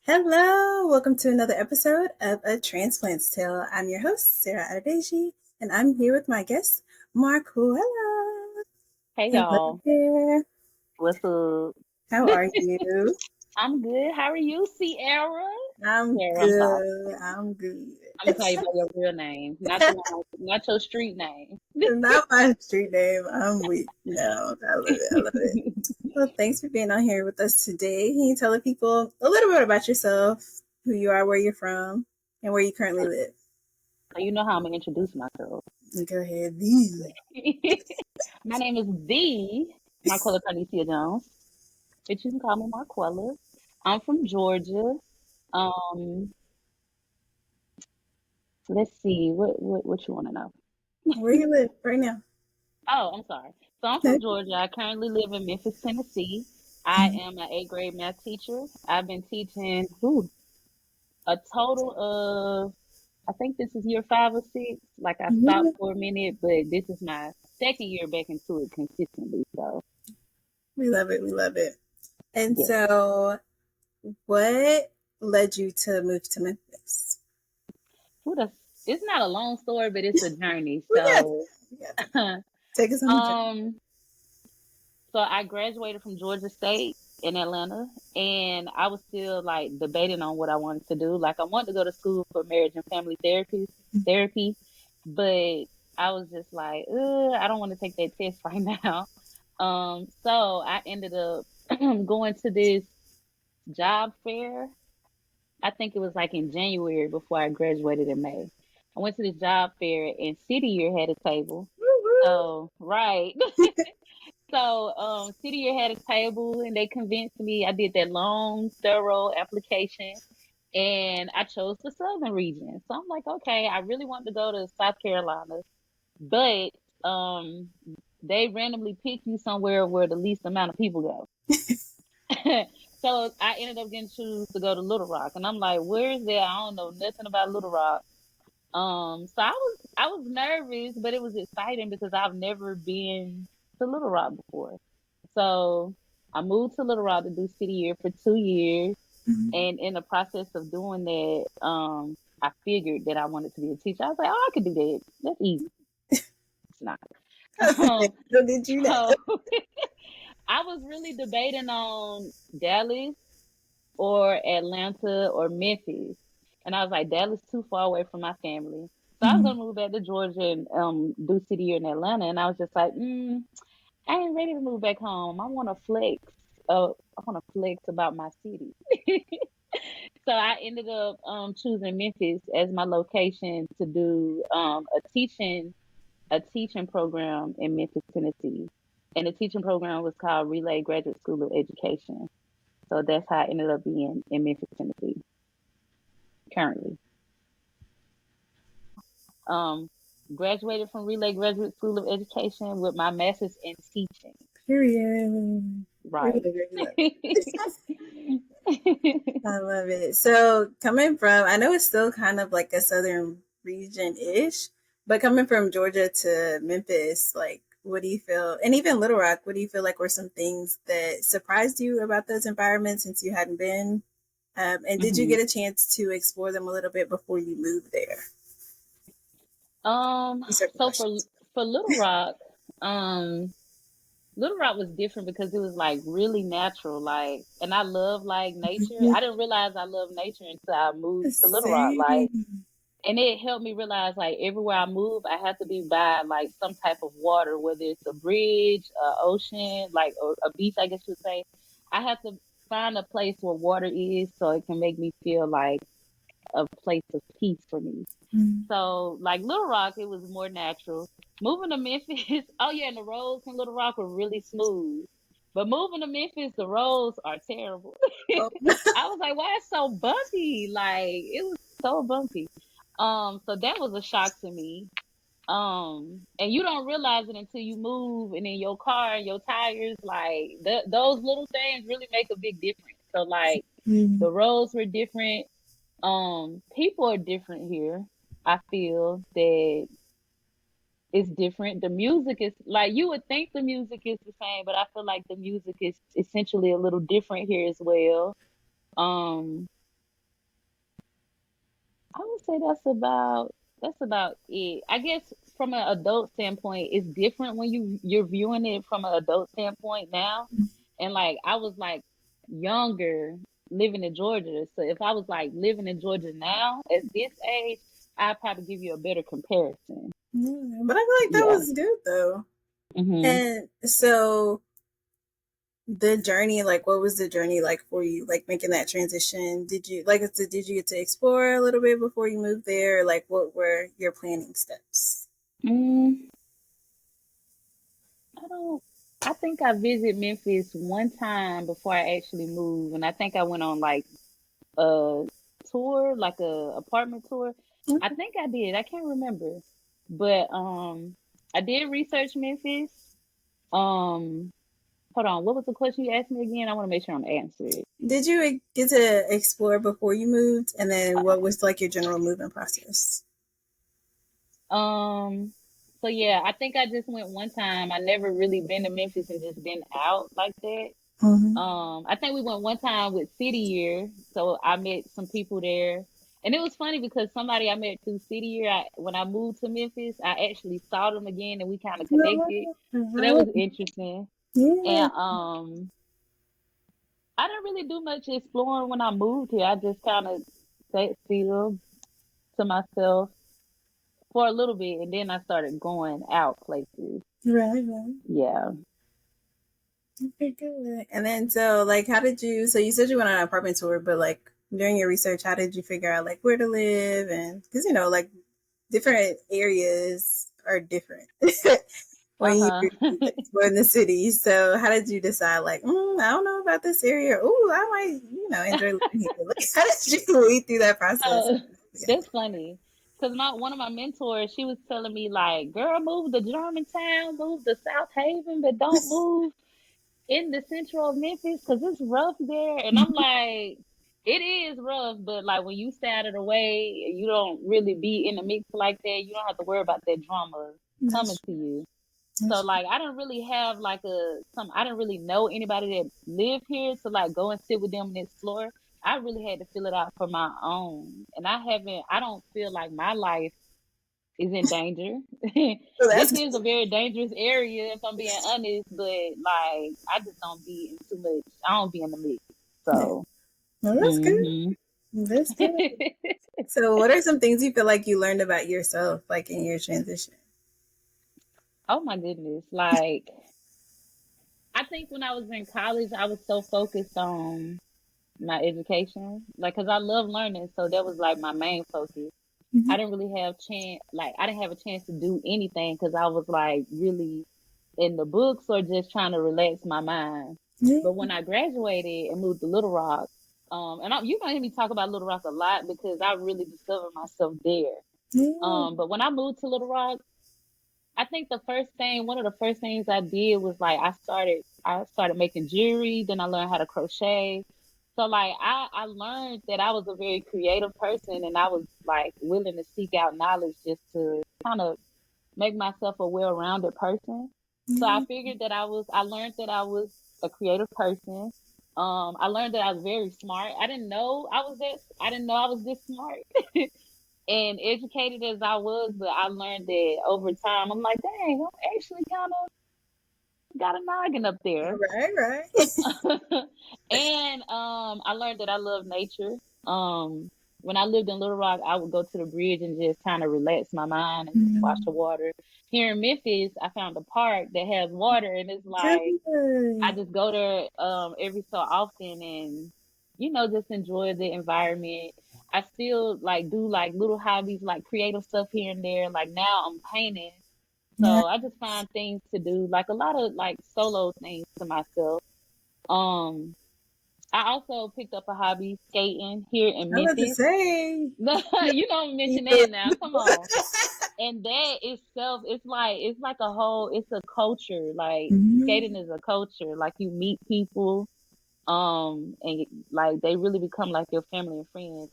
Hello, welcome to another episode of A Transplant's Tale. I'm your host, Sarah Adedeji, and I'm here with my guest, Marquella. Hey Hello y'all, there. what's up? How are you? I'm good. How are you, Sierra? I'm Sarah, I'm sorry. good. I'm good. I'm gonna call you by your real name, not the one, not your street name. Not my street name. I'm weak. No, I love it. I love it. Well, thanks for being on here with us today. Can you tell the people a little bit about yourself, who you are, where you're from, and where you currently live? So you know how I'm gonna introduce myself. Go ahead. These. My name is the Marquella Carnicia Jones, but you can call me Marquella. I'm from Georgia. Um, let's see, what you want to know? Where you live right now? Oh, I'm sorry. So I'm from Georgia. I currently live in Memphis, Tennessee. I am an eighth grade math teacher. I've been teaching a total of, I think this is year 5 or 6. Like I stopped for a minute, but this is my second year back into it consistently. So We love it. We love it. And yes. so, what led you to move to Memphis? It's not a long story, but it's a journey. We got So, take us on the journey. So I graduated from Georgia State in Atlanta, and I was still like debating on what I wanted to do. Like I wanted to go to school for marriage and family therapy, but I was just like, I don't want to take that test right now. So I ended up going to this job fair. I think it was like in January before I graduated in May. I went to this job fair and City Year had a table. So, right. So, City Year had a table and they convinced me. I did that long, thorough application and I chose the Southern region. So I'm like, okay, I really want to go to South Carolina, but they randomly pick you somewhere where the least amount of people go. So I ended up getting choose to go to Little Rock, and I'm like, where is that? I don't know nothing about Little Rock. So I was nervous, but it was exciting because I've never been to Little Rock before. So I moved to Little Rock to do City Year for 2 years. And in the process of doing that, I figured that I wanted to be a teacher. I was like, oh, I could do that. That's easy. It's not. So did you know? So I was really debating on Dallas or Atlanta or Memphis. And I was like, Dallas too far away from my family. So I was gonna move back to Georgia and do City Year in Atlanta. And I was just like, I ain't ready to move back home. I wanna flex. I wanna flex about my city. So I ended up choosing Memphis as my location to do a teaching program in Memphis, Tennessee. And the teaching program was called Relay Graduate School of Education. So that's how I ended up being in Memphis, Tennessee currently. Um, Graduated from Relay Graduate School of Education with my master's in teaching. Period. Right. I love it. So coming from, I know it's still kind of like a southern region-ish, but coming from Georgia to Memphis, like, what do you feel? And even Little Rock, what do you feel like were some things that surprised you about those environments since you hadn't been? And did you get a chance to explore them a little bit before you moved there? So for Little Rock was different because it was like really natural, like, and I love like nature. I didn't realize I love nature until I moved to Little Rock, like, Same. and it helped me realize like everywhere I move, I have to be by like some type of water, whether it's a bridge, a ocean, like or a beach, I guess you would say. I have to find a place where water is so it can make me feel like a place of peace for me. So like Little Rock, it was more natural. Moving to Memphis, oh yeah, and the roads in Little Rock were really smooth. But moving to Memphis, the roads are terrible. Oh, I was like, why it's so bumpy? Like it was so bumpy. So that was a shock to me. And you don't realize it until you move and in your car and your tires, like those little things really make a big difference. So like the roads were different. People are different here. I feel that it's different. The music is like you would think the music is the same, but I feel like the music is essentially a little different here as well. Um, I would say that's about it. I guess from an adult standpoint, it's different when you're viewing it from an adult standpoint now. And like I was like younger living in Georgia. So if I was like living in Georgia now at this age, I'd probably give you a better comparison. Yeah, but I feel like that Yeah. was good though. Mhm. And so the journey, like what was the journey like for you, like making that transition? Did you like I said, did you get to explore a little bit before you moved there? Like what were your planning steps? Mm, I don't. I think I visited Memphis one time before I actually moved, and I think I went on like a tour, like a apartment tour. I Okay. think I did. I can't remember, but I did research Memphis. Um, hold on. What was the question you asked me again? I want to make sure I'm answered. Did you get to explore before you moved? And then what was like your general moving process? Um, so yeah, I think I just went one time. I never really been to Memphis and just been out like that. Mm-hmm. I think we went one time with City Year, so I met some people there, and it was funny because somebody I met through City Year, when I moved to Memphis, I actually saw them again, and we kind of connected. So that was interesting. Yeah, And I didn't really do much exploring when I moved here. I just kind of sat still to myself for a little bit, and then I started going out places. right, right. Yeah. Okay, good. And then so like how did you so you said you went on an apartment tour, but like during your research, how did you figure out like where to live? And because like different areas are different Uh when huh. you're explore in the city. So how did you decide like, I don't know about this area. Oh, I might, enjoy living here. Like, how did you weed through that process? So that's funny. Cause one of my mentors, she was telling me like, girl, move to Germantown, move to South Haven, but don't move in the central of Memphis because it's rough there. And I'm like, it is rough, but like when you stay out of the way, you don't really be in the mix like that. You don't have to worry about that drama coming That's to you. So that's like I didn't really have like I didn't really know anybody that lived here to like go and sit with them and explore. I really had to fill it out for my own. And I don't feel like my life is in danger. so This that's is a very dangerous area if I'm being honest, but like I just don't be in too much. I don't be in the mix. yeah. So, Well, that's good. mhm. That's good. So what are some things you feel like you learned about yourself, like in your transition? Oh my goodness. Like I think when I was in college, I was so focused on my education, like, cause I love learning, so that was like my main focus. Mm-hmm. I didn't really have chance, like, I didn't have a chance to do anything because I was like really in the books or just trying to relax my mind. Yeah, But when I graduated and moved to Little Rock, you're gonna hear me talk about Little Rock a lot because I really discovered myself there. yeah, But when I moved to Little Rock, I think one of the first things I did was like I started making jewelry. Then I learned how to crochet. So like I learned that I was a very creative person, and I was like willing to seek out knowledge just to kind of make myself a well-rounded person. So I yeah, figured that I learned that I was a creative person. I learned that I was very smart. I didn't know I was this smart. And educated as I was, but I learned that over time, I'm like, dang, I'm actually kind of got a noggin up there. right, right. And I learned that I love nature. Um, when I lived in Little Rock, I would go to the bridge and just kind of relax my mind and just watch Mm, the water. Here in Memphis, I found a park that has water, and it's like I good. just go there every so often and just enjoy the environment. I still like do like little hobbies like creative stuff here and there. Like now I'm painting. Yeah, So I just find things to do, like a lot of like solo things to myself. Um I also picked up a hobby skating here in I was about to Memphis. say. You don't mention that now. Come on. And that itself, it's like it's a culture. Like skating Mhm. is a culture. Like you meet people and like they really become like your family and friends.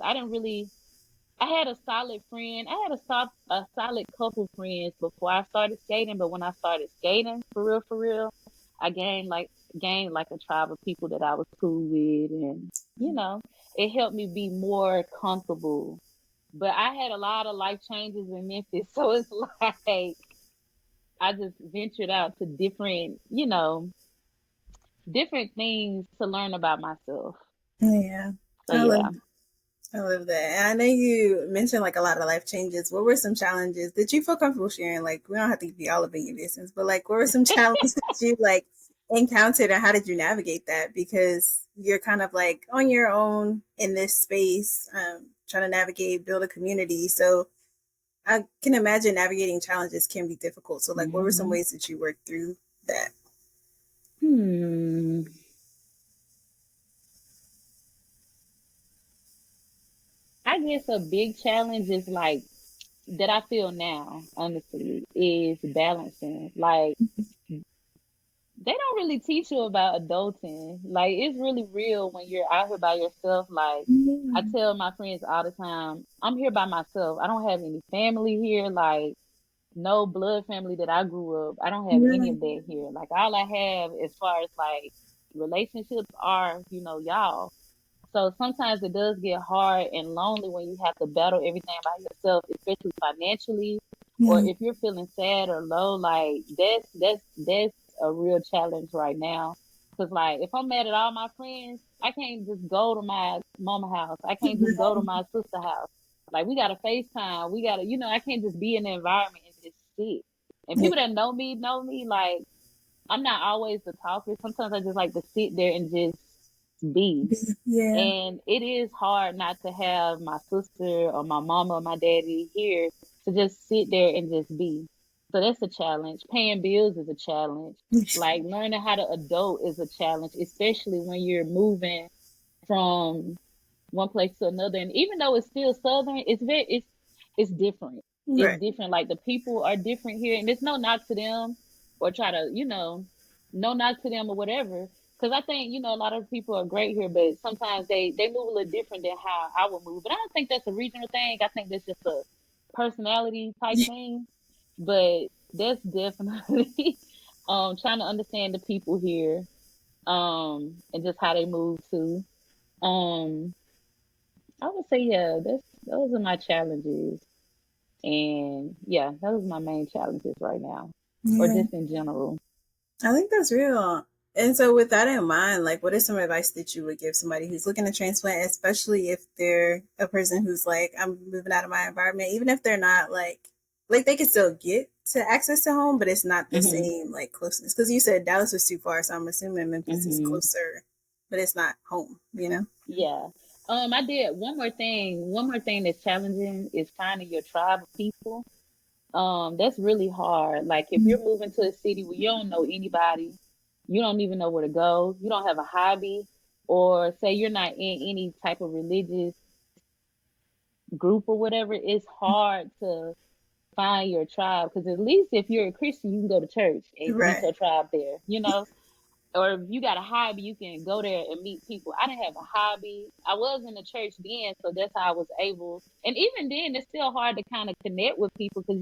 I had a solid friend. I had a solid couple friends before I started skating, but when I started skating for real, I gained like a tribe of people that I was cool with, and you know, it helped me be more comfortable. But I had a lot of life changes in Memphis, so it's like I just ventured out to different, different things to learn about myself. Yeah. So I love yeah. I love that. And I know you mentioned like a lot of life changes. What were some challenges that you feel comfortable sharing? Like we don't have to be all up in your business, but like what were some challenges that you like encountered and how did you navigate that? Because you're kind of like on your own in this space, trying to navigate, build a community. So I can imagine navigating challenges can be difficult. So like what were some Hmm. ways that you worked through that? Hmm. I guess a big challenge is like that I feel now, honestly, is balancing. Like they don't really teach you about adulting. Like it's really real when you're out here by yourself. Like I Yeah. tell my friends all the time, I'm here by myself. I don't have any family here. Like no blood family that I grew up. I don't have any Right. of that here. Like all I have as far as like relationships are, y'all. So sometimes it does get hard and lonely when you have to battle everything by yourself, especially financially, or Yeah. if you're feeling sad or low. Like that's a real challenge right now. Cause like if I'm mad at all my friends, I can't just go to my mama house. I can't just go to my sister house. Like we gotta FaceTime. We gotta, I can't just be in the environment and just sit. And Yeah. people that know me. Like I'm not always the talker. Sometimes I just like to sit there and just be. Yeah. And it is hard not to have my sister or my mama or my daddy here to just sit there and just be. So that's a challenge. Paying bills is a challenge. Like learning how to adult is a challenge, especially when you're moving from one place to another. And even though it's still southern, it's different. It's Right. different. Like the people are different here, and there's no knock to them or try to, no knock to them or whatever. Because I think a lot of people are great here, but sometimes they move a little different than how I would move. But I don't think that's a regional thing. I think that's just a personality type thing. But that's definitely trying to understand the people here and just how they move too. Um, I would say, yeah, those are my challenges. And yeah, those are my main challenges right now. Or Yeah. just in general. I think that's real. And so, with that in mind, like, what is some advice that you would give somebody who's looking to transplant, especially if they're a person who's like, I'm moving out of my environment, even if they're not like they can still get to access to home, but it's not the Hmm. same like closeness. Because you said Dallas was too far, so I'm assuming Memphis is Hmm. closer, but it's not home. You know? Yeah. I did one more thing. One more thing that's challenging is finding your tribe of people. That's really hard. Like if you're moving to a city where you don't know anybody, you don't even know where to go, you don't have a hobby, or say you're not in any type of religious group or whatever, it's hard to find your tribe. Because at least if you're a Christian, you can go to church and meet Right. your tribe there, or if you got a hobby, you can go there and meet people. I didn't have a hobby. I was in the church then, so that's how I was able. And even then, it's still hard to kind of connect with people because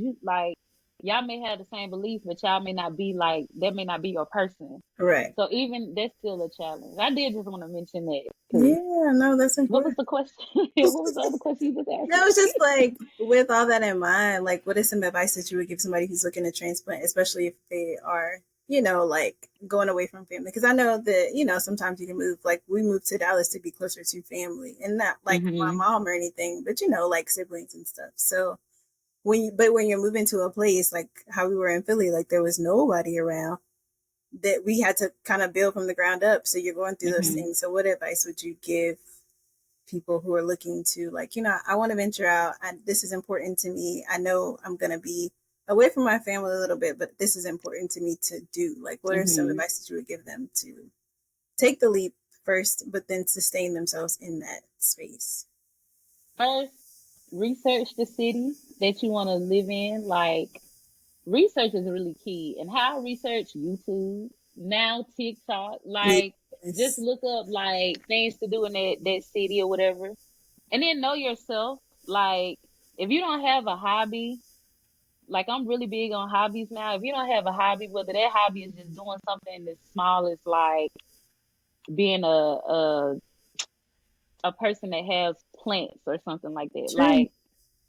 y'all may have the same beliefs, but y'all may not be like that. May not be your person. Right. So even that's still a challenge. I did just want to mention that because Yeah. No, that's what was important. the question? What was the other question you just asked No, me? it's just like with all that in mind, like what is some advice that you would give somebody who's looking to transplant, especially if they are, like going away from family? Because I know that, sometimes you can move, like we moved to Dallas to be closer to family and not like my Hmm. mom or anything, but like siblings and stuff. So when you're moving to a place like how we were in Philly, like there was nobody around that we had to kind of build from the ground up. So you're going through those Hmm. things. So what advice would you give people who are looking to like, I want to venture out. This is important to me. I know I'm going to be away from my family a little bit, but this is important to me to do. Like, what are some Hmm. advice that you would give them to take the leap first, but then sustain themselves in that space? First, research the city that you want to live in. Like research is really key. And how I research YouTube, now TikTok, like just Yes. look up like things to do in that city or whatever. And then know yourself. Like, if you don't have a hobby, like I'm really big on hobbies now. If you don't have a hobby, whether that hobby is just doing something as small as like being a person that has plants or something like that, True. like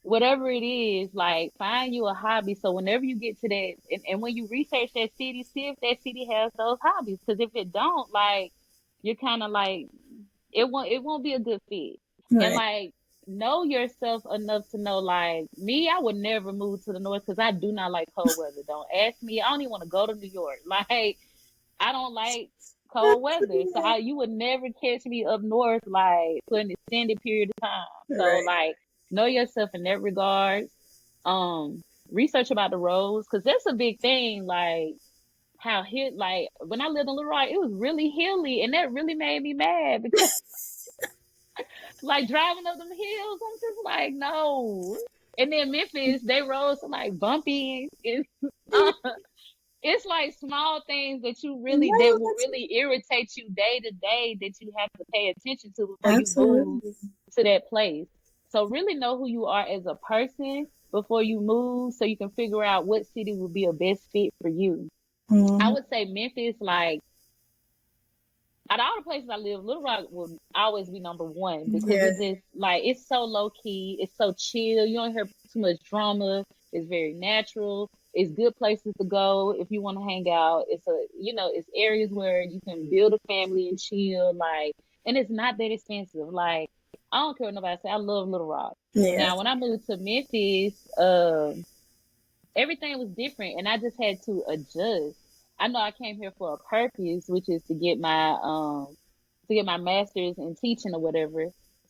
whatever it is, like find you a hobby. So whenever you get to that, and when you research that city, see if that city has those hobbies. Because if it don't, like you're kind of like it won't be a good fit. And Right. like know yourself enough to know, like me, I would never move to the north because I do not like cold weather. Don't ask me. I don't even want to go to New York. Like I don't like cold weather. So you would never catch me up north like for an extended period of time. So Right. like know yourself in that regard. Um Research about the roads because that's a big thing. Like how hit like when I lived in Little Rock, it was really hilly and that really made me mad because like driving up them hills, I'm just like, no. And then Memphis, they roads are like bumpy and uh, it's like small things that you really that No, will that's really irritate you day to day that you have to pay attention to before you move absolutely. to that place. So really know who you are as a person before you move so you can figure out what city would be a best fit for you. I Mm, would say Memphis, like out of all the places I live, Little Rock will always be number one because yeah. it just like it's so low key, it's so chill. You don't hear too much drama. It's very natural. It's good places to go if you want to hang out. It's it's areas where you can build a family and chill, like, and it's not that expensive. Like, I don't care what nobody say. I love Little Rock. Yeah. Now, when I moved to Memphis, everything was different and I just had to adjust. I know I came here for a purpose, which is to get my master's in teaching or whatever.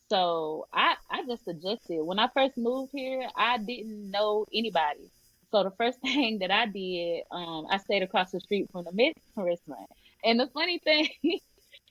So I just adjusted. When I first moved here, I didn't know anybody. So the first thing that I did, I stayed across the street from the Mexican restaurant. And the funny thing,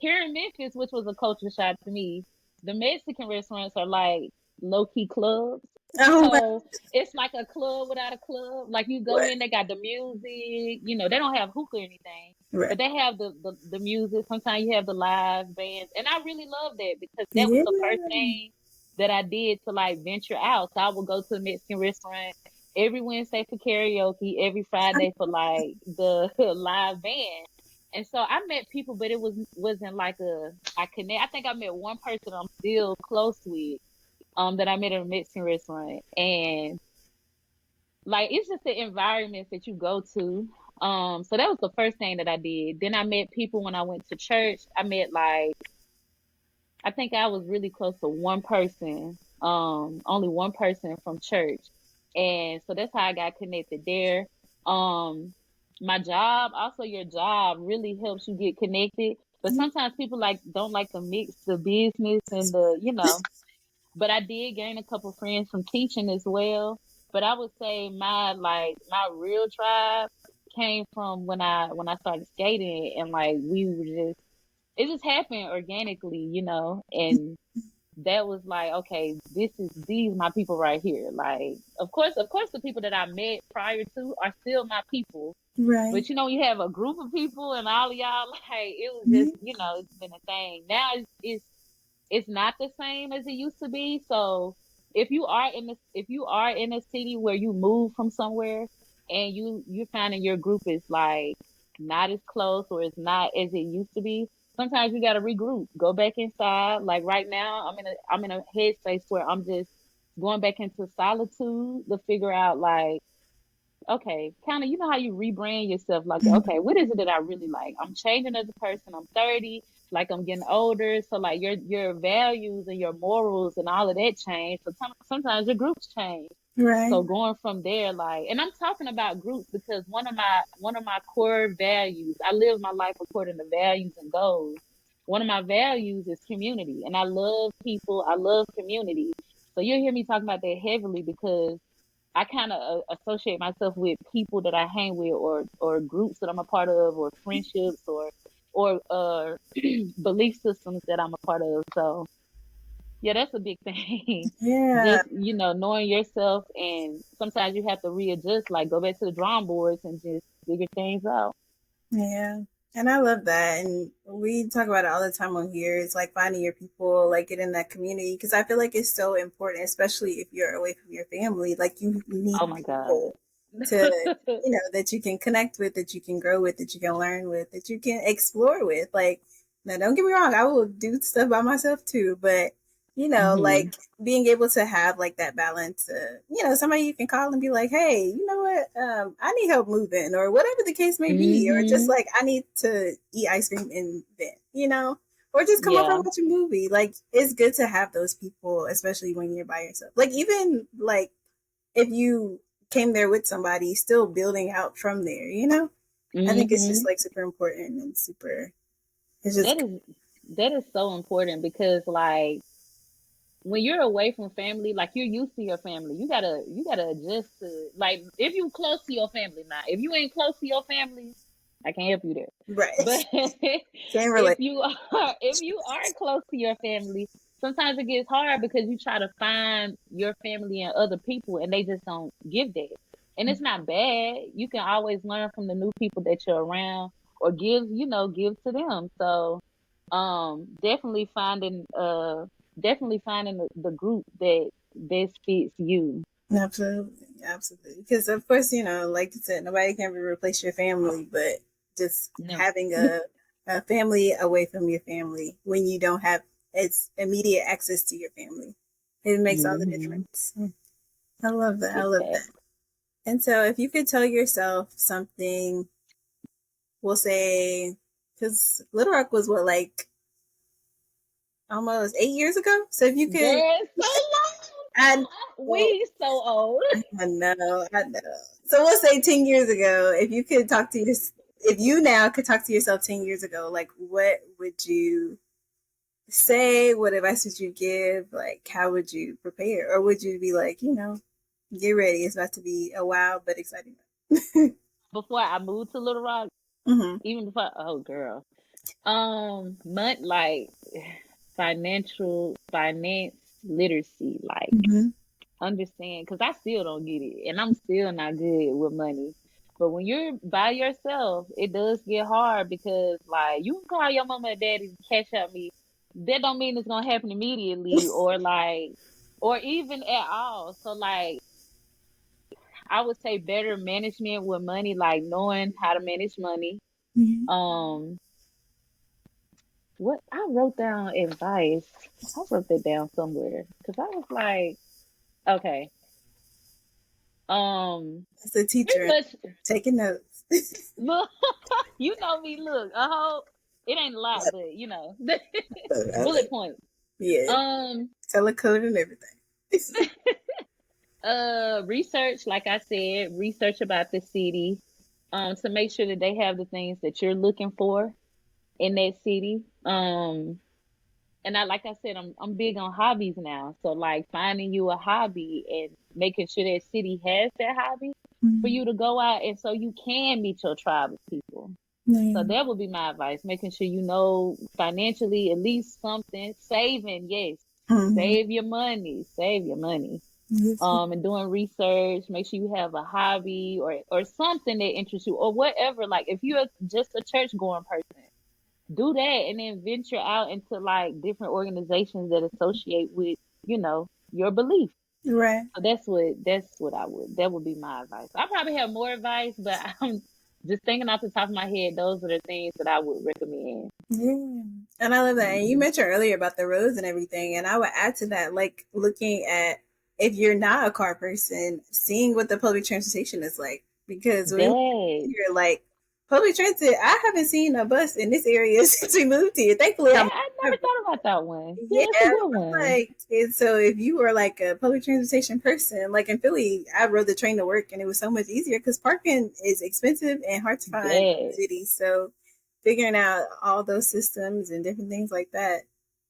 here in Memphis, which was a culture shock to me, the Mexican restaurants are like low key clubs. Oh my. So it's like a club without a club. Like you go What? in, they got the music. They don't have hookah or anything, Right. but they have the music. Sometimes you have the live bands, and I really love that because that was Yeah. the first thing that I did to like venture out. So I would go to a Mexican restaurant every Wednesday for karaoke, every Friday for like the live band. And so I met people, but it wasn't like I connect. I think I met one person I'm still close with, that I met at a Mexican restaurant, and like it's just the environments that you go to. So that was the first thing that I did. Then I met people when I went to church. I met like I think I was really close to one person, only one person from church, and so that's how I got connected there. Um, my job, also your job, really helps you get connected. But sometimes people like don't like to mix the business and but I did gain a couple friends from teaching as well. But I would say my real tribe came from when I started skating and like we were just it just happened organically, and that was like, okay, these my people right here. Like of course the people that I met prior to are still my people. Right. But you have a group of people and all of y'all like it was Mhm. just, it's been a thing. Now it's not the same as it used to be. So if you are in a city where you move from somewhere and you're finding your group is like not as close or it's not as it used to be, sometimes you gotta regroup, go back inside. Like right now, I'm in a headspace where I'm just going back into solitude to figure out like okay, kind of, you know how you rebrand yourself, like, okay, what is it that I really like? I'm changing as a person. I'm 30, like I'm getting older. So like your values and your morals and all of that change. So sometimes your groups change. Right. So going from there, like, and I'm talking about groups because one of my core values, I live my life according to values and goals. One of my values is community, and I love people. I love community. So you'll hear me talk about that heavily because I kind of associate myself with people that I hang with, or groups that I'm a part of, or friendships, or belief systems that I'm a part of. So yeah, that's a big thing. Yeah. Just knowing yourself, and sometimes you have to readjust, like go back to the drawing boards and just figure things out. Yeah. And I love that. And we talk about it all the time on here. It's like finding your people, like getting that community. Because I feel like it's so important, especially if you're away from your family. Like you Oh need my God. people to, that you can connect with, that you can grow with, that you can learn with, that you can explore with. Like, now don't get me wrong, I will do stuff by myself too. But, Hmm. like being able to have like that balance, somebody you can call and be like, hey, you know what, I need help moving, or whatever the case may be, or just Hmm. like I need to eat ice cream in bed, or just come over and Yeah. watch a movie. Like it's good to have those people, especially when you're by yourself. Like even like if you came there with somebody, still building out from there. I think it's just Hmm. like super important and super. It's just That is that is so important because like when you're away from family, like you're used to your family, you gotta adjust to like if you close to your family now. If you ain't close to your family, I can't help you there. But right. Can't if relate. you are close to your family, sometimes it gets hard because you try to find your family and other people and they just don't give that. And it's not bad. You can always learn from the new people that you're around or give to them. So definitely finding the group that best fits you. Absolutely, absolutely. Because of course, like you said, nobody can ever replace your family, but just No. having a family away from your family when you don't have it's immediate access to your family, it makes all the Hmm. difference. I love that. I Big love fact. that. And so, if you could tell yourself something, we'll say, because Little Rock was what, like almost 8 years ago. So if you could, Girl, it's so I long. know, We so old. I know. So we'll say 10 years ago. If you now could talk to yourself 10 years ago, like what would you say? What advice would you give? Like how would you prepare, or would you be like, get ready? It's about to be a wild but exciting. Before I moved to Little Rock, Mm-hmm. even before, oh girl, like finance literacy, like Mm-hmm. understand, because I still don't get it, and I'm still not good with money. But when you're by yourself, it does get hard because, like, you can call your mama and daddy to catch up me. That don't mean it's gonna happen immediately, or even at all. So, like, I would say better management with money, like knowing how to manage money. Mm-hmm. Um, what I wrote down advice. I wrote that down somewhere because I was like, okay, As a pretty teacher, much. taking notes. Look, you know me. Look, a whole. It ain't a lot, but bullet points. Yeah, Um, color code and everything. research. Like I said, research about the city. To make sure that they have the things that you're looking for in that city. And like I said, I'm big on hobbies now. So like finding you a hobby and making sure that city has that hobby for Mm-hmm. you to go out and so you can meet your tribe of people. So Yeah. that would be my advice, making sure you know financially at least something, saving, yes. Mm-hmm. Save your money. Yes. And doing research, make sure you have a hobby or something that interests you or whatever. Like if you're just a church going person, do that and then venture out into like different organizations that associate with, your belief. Right. So that would be my advice. I probably have more advice, but I'm just thinking off the top of my head, those are the things that I would recommend. Yeah. And I love that. And you Hmm. mentioned earlier about the roads and everything. And I would add to that, like looking at if you're not a car person, seeing what the public transportation is like. Because when we moved That here, like public transit, I haven't seen a bus in this area since we moved here. Thankfully, that I'm I never driving. thought about that one. Yeah, Yeah, that's a good one. like and so if you were like a public transportation person, like in Philly, I rode the train to work and it was so much easier because parking is expensive and hard to find in the That. city. So figuring out all those systems and different things like that,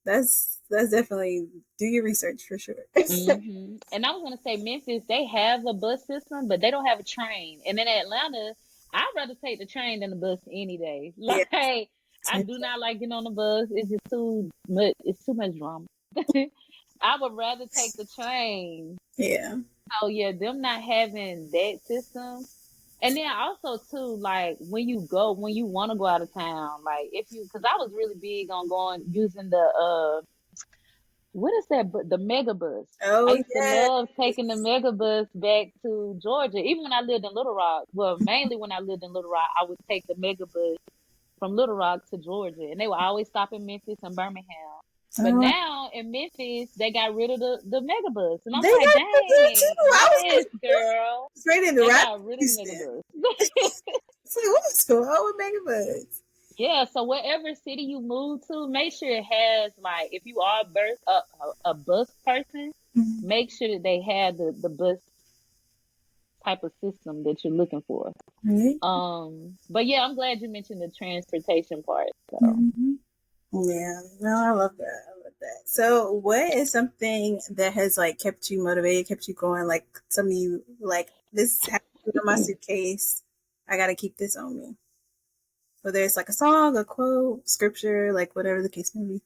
that's definitely do your research for sure. And I was gonna say Memphis, they have a bus system, but they don't have a train. And in Atlanta, I'd rather take the train than the bus any day. Yeah, Like I same do not like getting on the bus. It's just too much. It's too much drama. I would rather take the train. yeah. Oh yeah, them not having that system. And then also too, like when you want to go out of town, like if you, because I was really big on going using the what is that? But the mega bus. I Oh used to love taking the yes. mega bus back to Georgia. Even when I lived in Little Rock, well, mainly when I lived in Little Rock, I would take the mega bus from Little Rock to Georgia, and they would always stop in Memphis and Birmingham. But Oh, now in Memphis, they got rid of the mega bus, and I'm they like, got to do dang, too. I yes, girl, was ready to they ride. got rid of the It's mega bus. like, what's going on with Megabuds? Yeah, so whatever city you move to, make sure it has like if you are a bus person, Mm-hmm. make sure that they have the bus type of system that you're looking for. But yeah, I'm glad you mentioned the transportation part. So Mm-hmm. Yeah, no, I love that. I love that. So, what is something that has like kept you motivated, kept you going? Like, some of you like this has to go in my suitcase. I gotta keep this on me. Whether it's like a song, a quote, scripture, like whatever the case may be.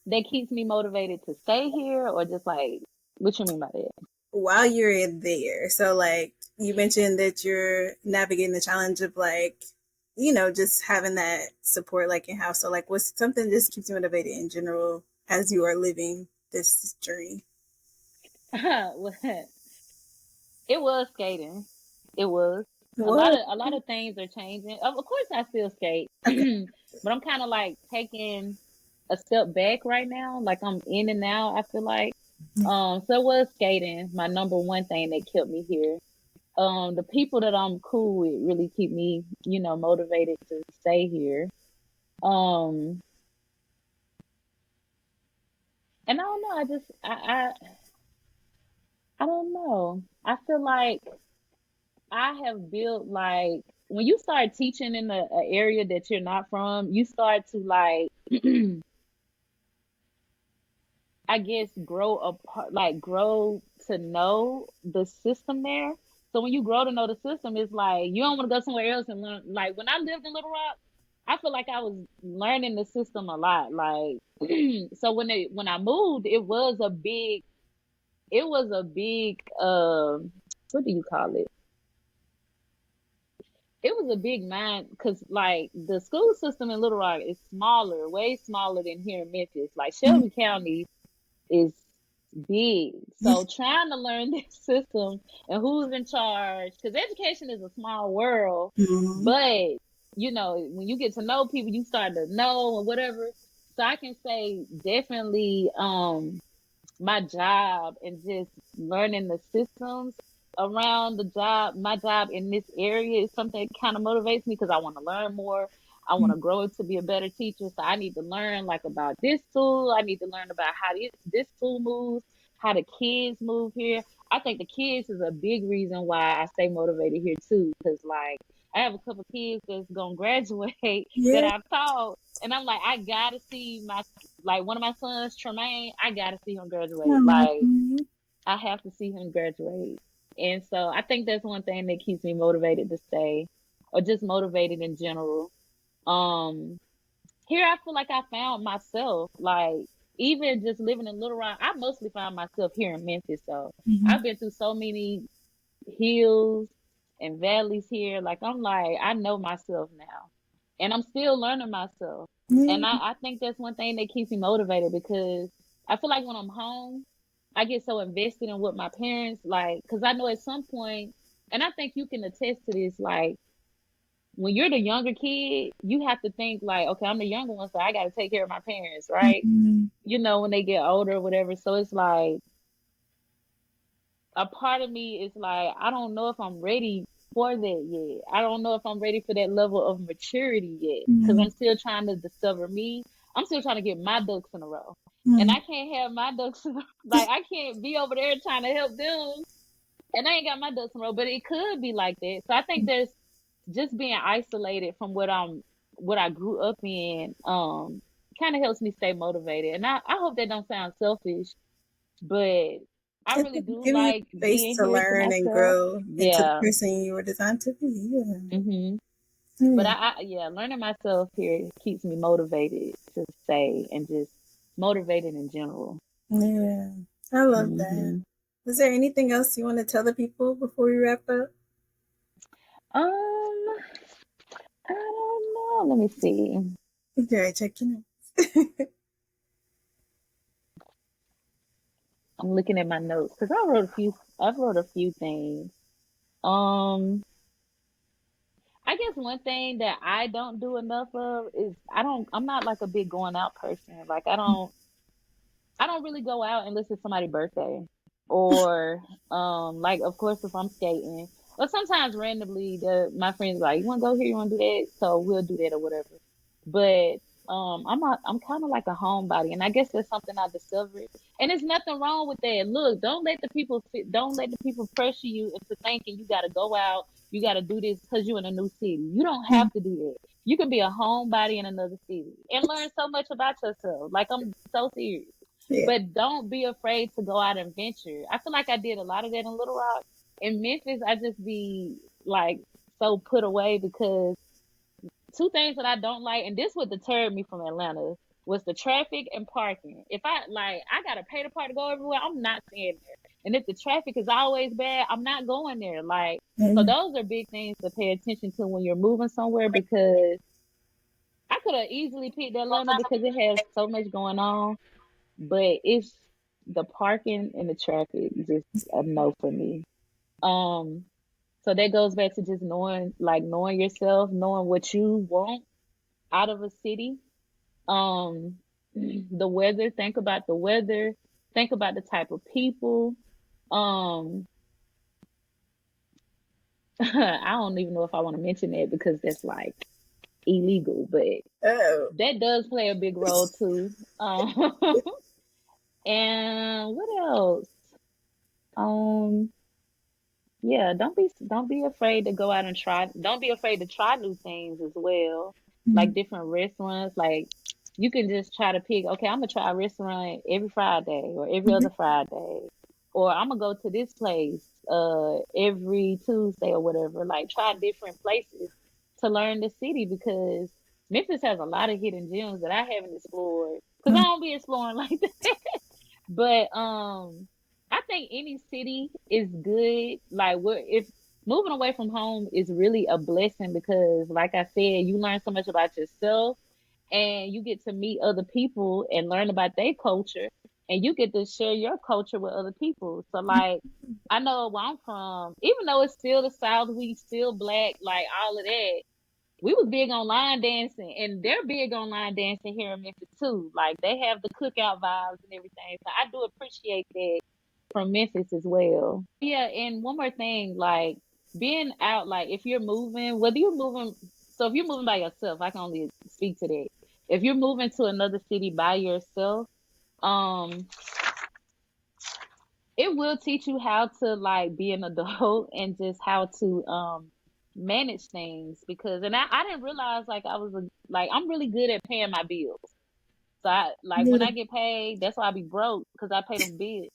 that keeps me motivated to stay here, or just like what you mean by that? While you're in there, so like you mentioned that you're navigating the challenge of like, just having that support like in house. So like, what's something that just keeps you motivated in general as you are living this journey? Well, it was skating. It was What? a lot of things are changing. Of course, I still skate, Okay. but I'm kind of like taking a step back right now. Like I'm in and out. I feel like so it was skating my number one thing that kept me here. The people that I'm cool with really keep me, motivated to stay here. Um, and I don't know. I don't know. I feel like I have built like when you start teaching in a area that you're not from, you start to like I guess grow apart, like grow to know the system there. So when you grow to know the system, it's like you don't want to go somewhere else and learn. Like when I lived in Little Rock, I feel like I was learning the system a lot. Like so when I moved, it was a big what do you call it? It was a big mind because like the school system in Little Rock is smaller, way smaller than here in Memphis. Like Shelby County is big. So trying to learn this system and who's in charge, because education is a small world, Mm-hmm. but when you get to know people, you start to know and whatever. So I can say definitely my job and just learning the systems around the job, my job in this area is something that kind of motivates me because I want to learn more. I want to grow to be a better teacher. So I need to learn like about this tool. I need to learn about how this tool moves, how the kids move here. I think the kids is a big reason why I stay motivated here too. Cause like I have a couple kids that's gonna graduate that Yeah. I've taught. And I'm like, I gotta see like one of my sons, Tremaine, I gotta see him graduate. Like Mm-hmm. I have to see him graduate. And so I think that's one thing that keeps me motivated to stay or just motivated in general. Um Here I feel like I found myself. Like even just living in Little Rock, I mostly found myself here in Memphis. So Mm-hmm. I've been through so many hills and valleys here. Like I'm like, I know myself now. And I'm still learning myself. And Yeah. I think that's one thing that keeps me motivated because I feel like when I'm home, I get so invested in what my parents like, because I know at some point, and I think you can attest to this, like when you're the younger kid, you have to think like, okay, I'm the younger one, so I got to take care of my parents, right? Mm-hmm. When they get older or whatever. So it's like a part of me is like, I don't know if I'm ready for that yet. I don't know if I'm ready for that level of maturity yet because Mm-hmm. I'm still trying to discover me. I'm still trying to get my ducks in a row. And Mm-hmm. I can't have my ducks like I can't be over there trying to help them and I ain't got my ducks in a row, but it could be like that. So I think there's just being isolated from what I grew up in, kind of helps me stay motivated. And I hope that don't sound selfish, but I really do Give you like space being to here to learn and myself. grow into the Yeah. person you were designed to be. Yeah. hmm But Yeah. yeah, learning myself here keeps me motivated to stay and just motivated in general. Yeah. I love that. hmm Is there anything else you want to tell the people before we wrap up? Um, I don't know. Let me see. Okay, check your notes. I'm looking at my notes because I wrote a few. I've wrote a few things. Um, I guess one thing that I don't do enough of is I'm not like a big going out person. Like I don't really go out unless it's somebody's birthday. Or like of course if I'm skating. Or sometimes randomly my friends are like, you wanna go here, you wanna do that? So we'll do that or whatever. But I'm kinda like a homebody and I guess that's something I discovered. And there's nothing wrong with that. Look, don't let the people pressure you into thinking you gotta go out, you gotta do this because you're in a new city. You don't have to do that. You can be a homebody in another city and learn so much about yourself. Like I'm so serious. Yeah. But don't be afraid to go out and venture. I feel like I did a lot of that in Little Rock. In Memphis, I just be like so put away because two things that I don't like, and this would deter me from Atlanta, was the traffic and parking. If I gotta pay the park to go everywhere, I'm not staying there. And if the traffic is always bad, I'm not going there. Like, so Mhm. those are big things to pay attention to when you're moving somewhere because I could have easily picked Atlanta because it has so much going on, but it's the parking and the traffic just a no for me. Um, so that goes back to just knowing yourself, knowing what you want out of a city. Um, the weather, think about the weather, think about the type of people. Um, I don't even know if I want to mention that because that's like illegal, but Oh. that does play a big role too. And what else? Um, Yeah, don't be afraid to go out and try. Don't be afraid to try new things as well, like Mhm. different restaurants. Like you can just try to pick. Okay, I'm gonna try a restaurant every Friday or every other Friday, or I'm gonna go to this place every Tuesday or whatever. Like try different places to learn the city because Memphis has a lot of hidden gems that I haven't explored because I Mhm. don't be exploring like that. But I think any city is good. Like if moving away from home is really a blessing because like I said, you learn so much about yourself and you get to meet other people and learn about their culture and you get to share your culture with other people. So like I know where I'm from, even though it's still the South, we still black, like all of that. We was big on line dancing and they're big on line dancing here in Memphis too. Like they have the cookout vibes and everything. So I do appreciate that from Memphis as well. Yeah, and one more thing, like being out, like if you're moving, whether you're moving, so if you're moving by yourself, I can only speak to that. If you're moving to another city by yourself, um, it will teach you how to like be an adult and just how to manage things because I didn't realize like like I'm really good at paying my bills. So I like when I Good. get paid, that's why I be broke because I pay them bills.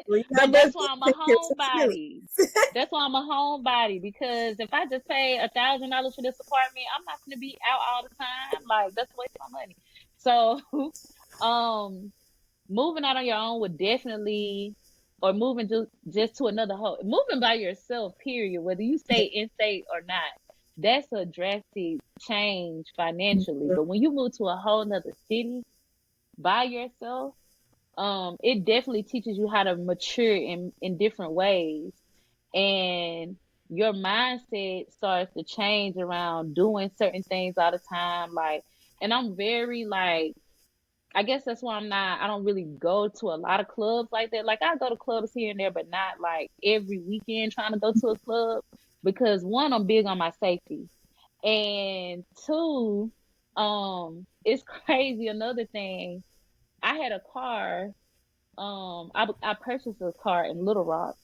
Well, you But got that's both why I'm a take care of some homebody. feelings. That's why I'm a homebody because if I just pay $1,000 for this apartment, I'm not gonna be out all the time. Like that's a waste of my money. So, um, moving out on your own would definitely, or moving just to another whole, moving by yourself, period, whether you stay in state or not, that's a drastic change financially. But when you move to a whole nother city by yourself, it definitely teaches you how to mature in different ways. And your mindset starts to change around doing certain things all the time. Like, and I'm very like, I guess that's why I don't really go to a lot of clubs like that. Like I go to clubs here and there, but not like every weekend trying to go to a club because one, I'm big on my safety. And two, it's crazy. Another thing, I had a car. I purchased a car in Little Rock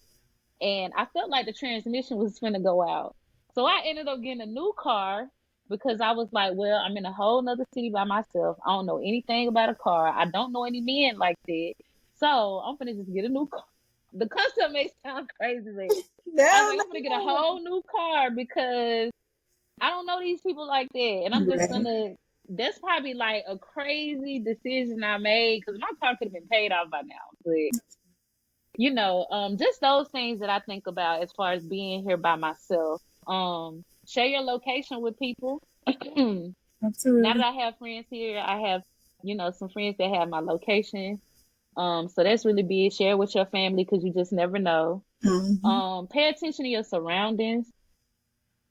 and I felt like the transmission was finna go out. So I ended up getting a new car because I was like, well, I'm in a whole nother city by myself. I don't know anything about a car. I don't know any men like that. So I'm gonna just get a new car. The concept may sound crazy, but I was No, like, I'm gonna get a whole new car because I don't know these people like that. And I'm no. just Right. gonna that's probably like a crazy decision I made because my car could have been paid off by now. But just those things that I think about as far as being here by myself. Share your location with people. Now that Absolutely. I have friends here, I have, some friends that have my location. So that's really big. Share with your family because you just never know. Mm-hmm. Pay attention to your surroundings.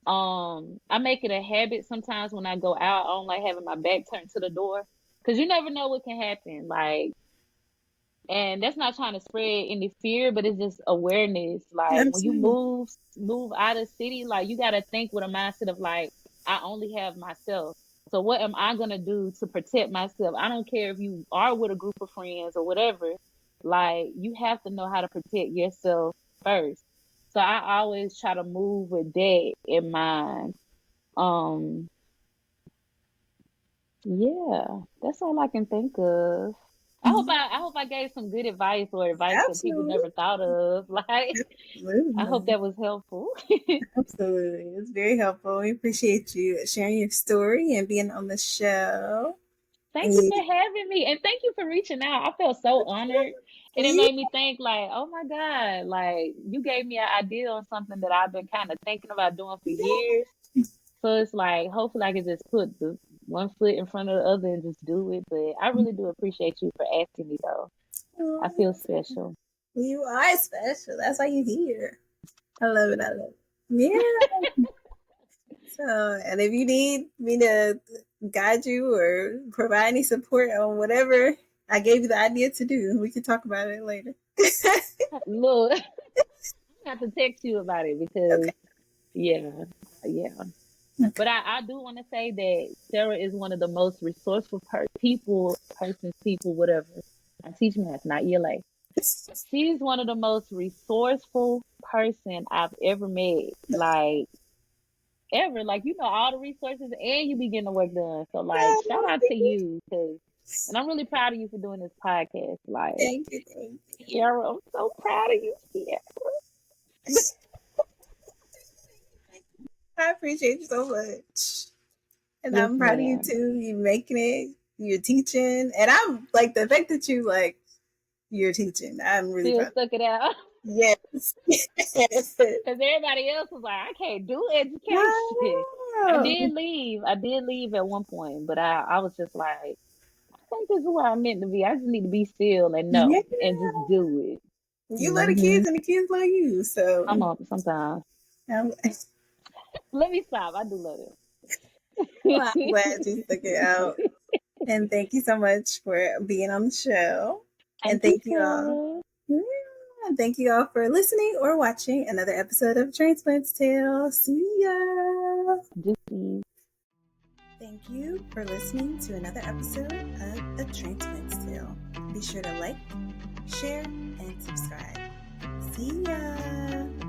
I make it a habit sometimes when I go out. I don't like having my back turned to the door because you never know what can happen. Like, and that's not trying to spread any fear, but it's just awareness. Like when you Absolutely. move out of city, like you gotta think with a mindset of like, I only have myself. So what am I gonna do to protect myself? I don't care if you are with a group of friends or whatever. Like you have to know how to protect yourself first. So I always try to move with that in mind. Um, yeah, that's all I can think of. I hope I gave some good advice or advice that people Absolutely. never thought of. Like I hope Absolutely. that was helpful. Absolutely. It's very helpful. We appreciate you sharing your story and being on the show. Thank And you you, for having me and thank you for reaching out. I felt so honored. And it you made me think like, oh my God, like you gave me an idea on something that I've been kind of thinking about doing for years. So it's like hopefully I can just put the one foot in front of the other and just do it. But I really do appreciate you for asking me though. I feel special. you are special. That's why you're here. I love it. I love it. Yeah. So, and if you need me to guide you or provide any support on whatever I gave you the idea to do, we can talk about it later. Look, I have to text you about it because Okay. yeah, yeah. Okay. But I do want to say that Sarah is one of the most resourceful people, whatever. I teach math, not ELA. She's one of the most resourceful person I've ever met. Like ever. Like you know all the resources and you be getting the work done. So like shout out to you because and I'm really proud of you for doing this podcast. Like Thank you. Thank Sierra, I'm so proud of you, Sierra. you. I appreciate you so much. And Yes, I'm proud of you ma'am. too. You making it, you're teaching. And I'm like the fact that you like you're teaching. I'm really Still proud. stuck it out. Yes. Yes. Because everybody else was like, I can't do education. Wow. I did leave at one point, but I was just like, I think this is where I'm meant to be. I just need to be still and Yeah. know and just do it. You love the Hmm. kids and the kids love you. I'm So up sometimes. I'm, Let me stop. I do love well, I'm it. glad you stuck it out. And thank you so much for being on the show. And Thank you, thank you all. Sarah. Yeah, thank you all for listening or watching another episode of Transplant's Tale. See ya. Deuces. Thank you for listening to another episode of A Transplant's Tale. Be sure to like, share, and subscribe. See ya.